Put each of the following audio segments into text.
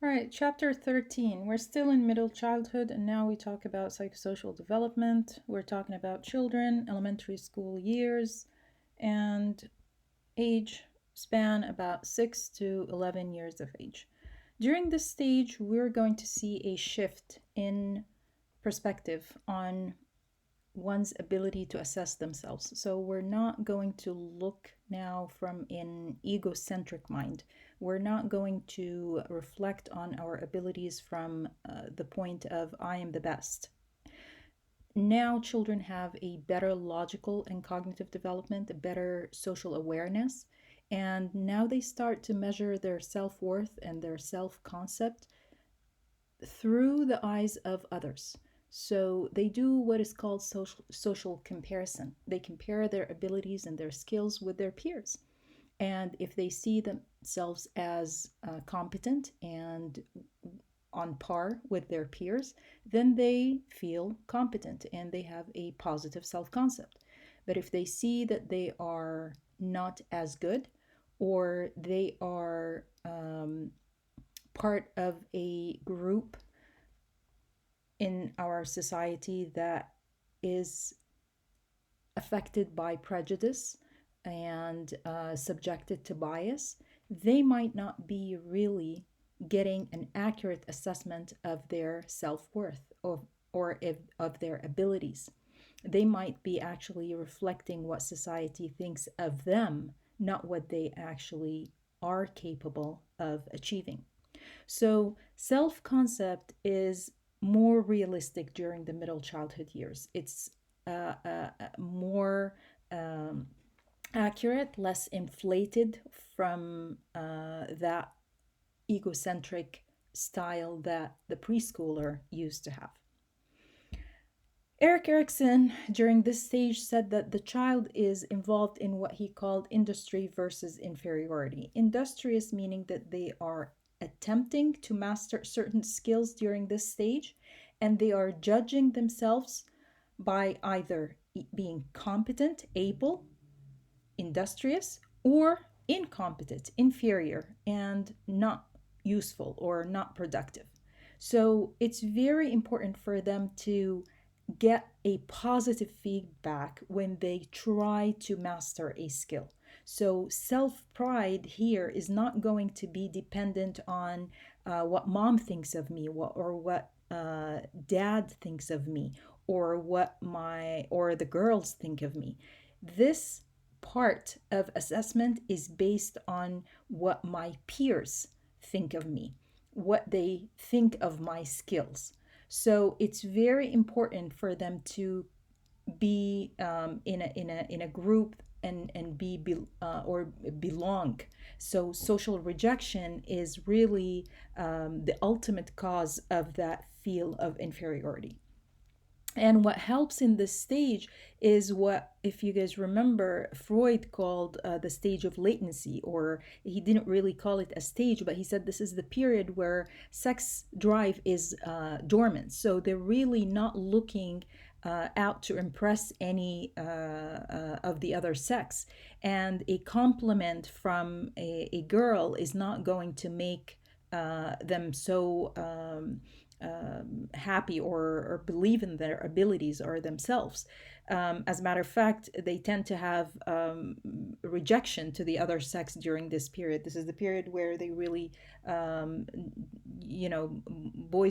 All right, chapter 13. We're still in middle childhood, and now we talk about psychosocial development. We're talking about children, elementary school years, and age span about 6 to 11 years of age. During this stage, we're going to see a shift in perspective on one's ability to assess themselves. So we're not going to look now from an egocentric mind. We're not going to reflect on our abilities from the point of I am the best. Now children have a better logical and cognitive development, a better social awareness, and now they start to measure their self-worth and their self-concept through the eyes of others. So they do what is called social comparison. They compare their abilities and their skills with their peers. And if they see themselves as competent and on par with their peers, then they feel competent and they have a positive self concept. But if they see that they are not as good, or they are part of a group in our society that is affected by prejudice and subjected to bias, they might not be really getting an accurate assessment of their self worth or of their abilities. They might be actually reflecting what society thinks of them, not what they actually are capable of achieving. So, self concept is more realistic during the middle childhood years. It's more um, accurate, less inflated from that egocentric style that the preschooler used to have. Erik Erikson, during this stage, said that the child is involved in what he called industry versus inferiority. Industrious meaning that they are attempting to master certain skills during this stage, and they are judging themselves by either being competent, able, industrious, or incompetent, inferior, and not useful or not productive. So it's very important for them to get a positive feedback when they try to master a skill. So self pride here is not going to be dependent on what mom thinks of me or what dad thinks of me or what my or the girls think of me. This part of assessment is based on what my peers think of me, what they think of my skills. So it's very important for them to be in a group and or belong. So social rejection is really the ultimate cause of that feel of inferiority. And what helps in this stage is what, if you guys remember, Freud called the stage of latency, or he didn't really call it a stage, but he said this is the period where sex drive is dormant. So they're really not looking out to impress any of the other sex. And a compliment from a girl is not going to make them so happy or believe in their abilities or themselves. As a matter of fact, they tend to have rejection to the other sex during this period. This is the period where they really, boys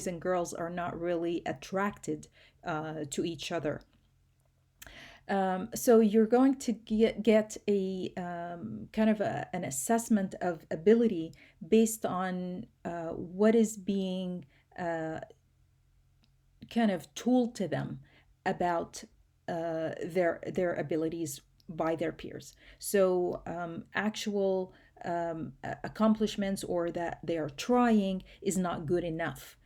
and girls are not really attracted to each other. So you're going to get a kind of an assessment of ability based on what is being kind of told to them about their abilities by their peers. So actual accomplishments or that they are trying is not good enough.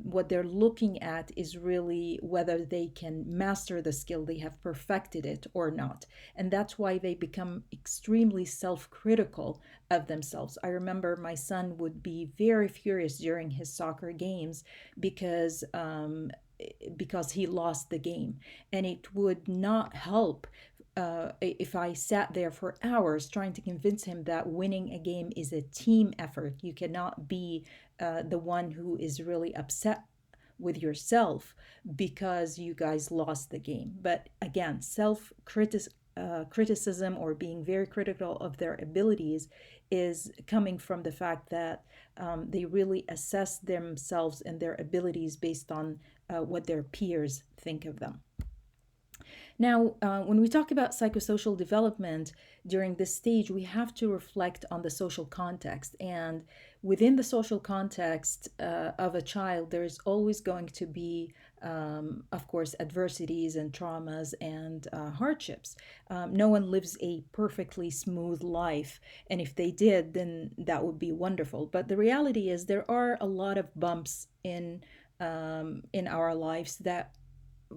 What they're looking at is really whether they can master the skill, they have perfected it or not. And that's why they become extremely self critical of themselves. I remember my son would be very furious during his soccer games because he lost the game, and it would not help if I sat there for hours trying to convince him that winning a game is a team effort, you cannot be the one who is really upset with yourself because you guys lost the game. But again, criticism or being very critical of their abilities is coming from the fact that they really assess themselves and their abilities based on what their peers think of them. Now, when we talk about psychosocial development during this stage, we have to reflect on the social context. And within the social context of a child, there's always going to be, of course, adversities and traumas and hardships. No one lives a perfectly smooth life. And if they did, then that would be wonderful. But the reality is, there are a lot of bumps in our lives that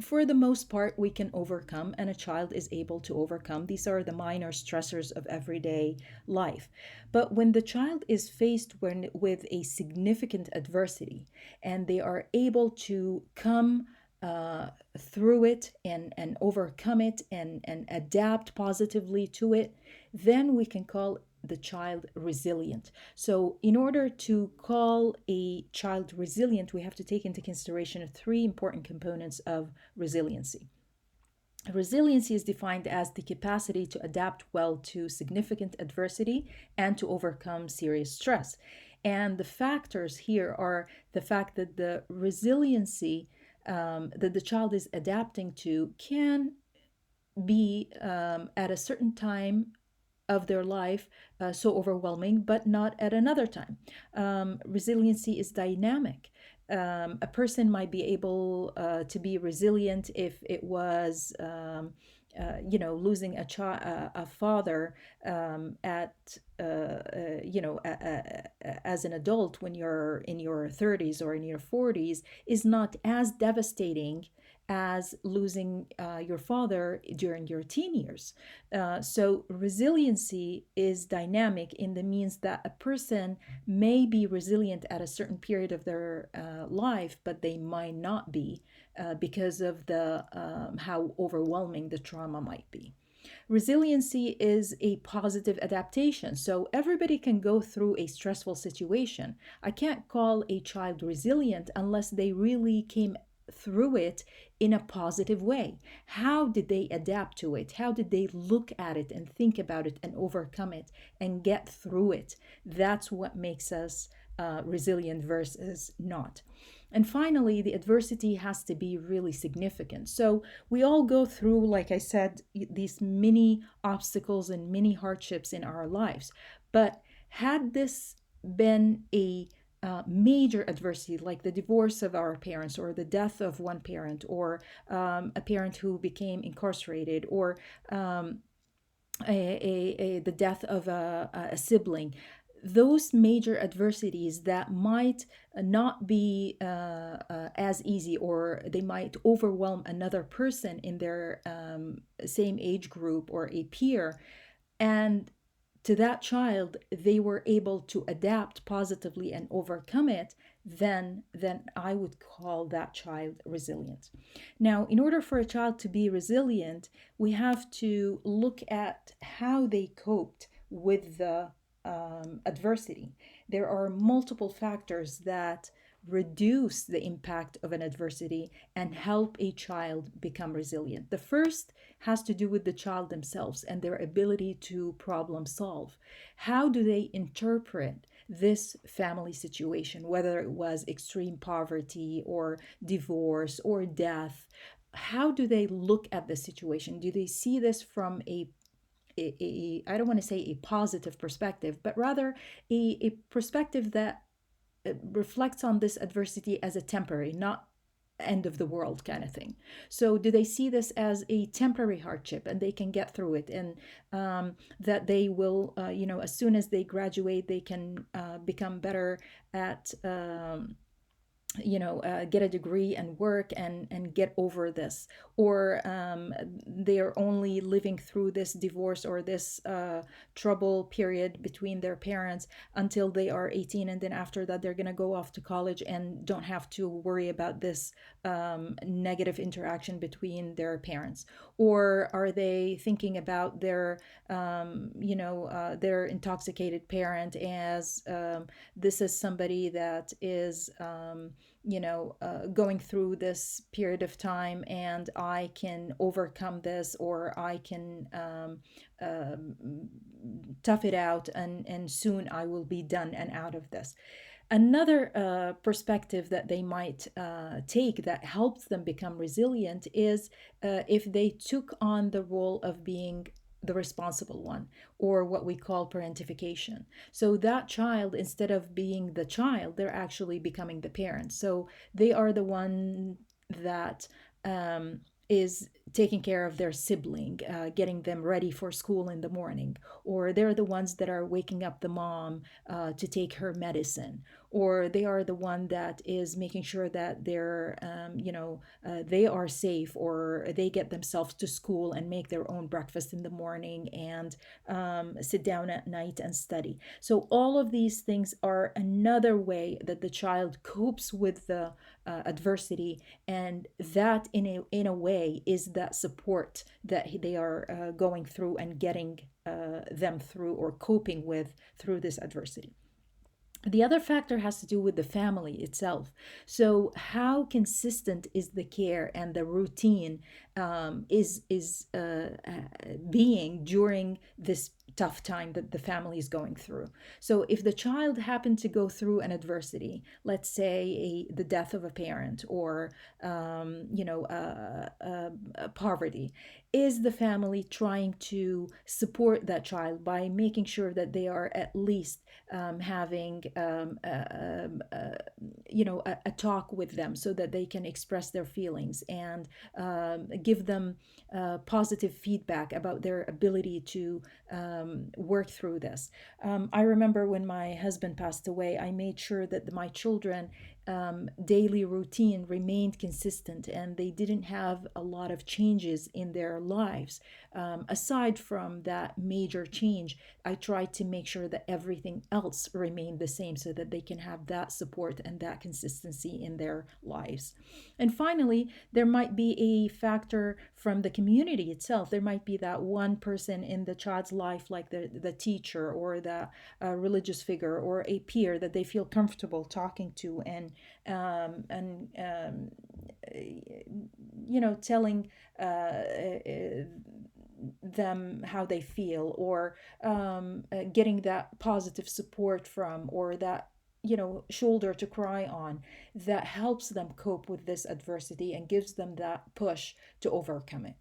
for the most part we can overcome, and a child is able to overcome. These are the minor stressors of everyday life. But when the child is faced with a significant adversity and they are able to come through it and overcome it and adapt positively to it, then we can call the child resilient. So, in order to call a child resilient, we have to take into consideration three important components of resiliency. Resiliency is defined as the capacity to adapt well to significant adversity and to overcome serious stress. And the factors here are the fact that the resiliency that the child is adapting to can be at a certain time of their life so overwhelming, but not at another time. Resiliency is dynamic. A person might be able to be resilient if it was, losing a father at, as an adult when you're in your 30s or in your 40s, is not as devastating as losing your father during your teen years. So resiliency is dynamic in the means that a person may be resilient at a certain period of their life, but they might not be because of the how overwhelming the trauma might be. Resiliency is a positive adaptation. So everybody can go through a stressful situation. I can't call a child resilient unless they really came through it in a positive way. How did they adapt to it? How did they look at it and think about it and overcome it and get through it? That's what makes us resilient versus not. And finally, the adversity has to be really significant. So we all go through, like I said, these mini obstacles and mini hardships in our lives. But had this been a major adversity, like the divorce of our parents, or the death of one parent, or a parent who became incarcerated, or the death of a sibling, those major adversities that might not be as easy, or they might overwhelm another person in their same age group or a peer, and to that child they were able to adapt positively and overcome it, then I would call that child resilient. Now, in order for a child to be resilient, we have to look at how they coped with the adversity. There are multiple factors that reduce the impact of an adversity and help a child become resilient. The first has to do with the child themselves and their ability to problem solve. How do they interpret this family situation, whether it was extreme poverty or divorce or death? How do they look at the situation? Do they see this from I don't want to say a positive perspective, but rather a perspective that reflects on this adversity as a temporary, not end of the world kind of thing? So do they see this as a temporary hardship and they can get through it, and that they will, as soon as they graduate, they can become better at get a degree and work and get over this, or they're only living through this divorce or this trouble period between their parents until they are 18, and then after that they're going to go off to college and don't have to worry about this negative interaction between their parents? Or are they thinking about their intoxicated parent as this is somebody that is going through this period of time, and I can overcome this, or I can tough it out, and soon I will be done and out of this. Another perspective that they might take that helps them become resilient is if they took on the role of being the responsible one, or what we call parentification. So that child, instead of being the child, they're actually becoming the parent. So they are the one that is taking care of their sibling, getting them ready for school in the morning, or they're the ones that are waking up the mom to take her medicine, or they are the one that is making sure that they are safe, or they get themselves to school and make their own breakfast in the morning and sit down at night and study. So all of these things are another way that the child copes with the adversity, and that in a way is that support that they are going through and getting them through, or coping with through this adversity. The other factor has to do with the family itself. So, how consistent is the care and the routine being during this tough time that the family is going through? So, if the child happened to go through an adversity, let's say the death of a parent, or poverty, is the family trying to support that child by making sure that they are at least having a talk with them, so that they can express their feelings, and give them positive feedback about their ability to work through this. I remember when my husband passed away, I made sure that my children daily routine remained consistent, and they didn't have a lot of changes in their lives. Aside from that major change, I tried to make sure that everything else remained the same, so that they can have that support and that consistency in their lives. And finally, there might be a factor from the community itself. There might be that one person in the child's life, like the teacher, or the religious figure, or a peer that they feel comfortable talking to, and telling them how they feel, or getting that positive support from, or that shoulder to cry on, that helps them cope with this adversity and gives them that push to overcome it.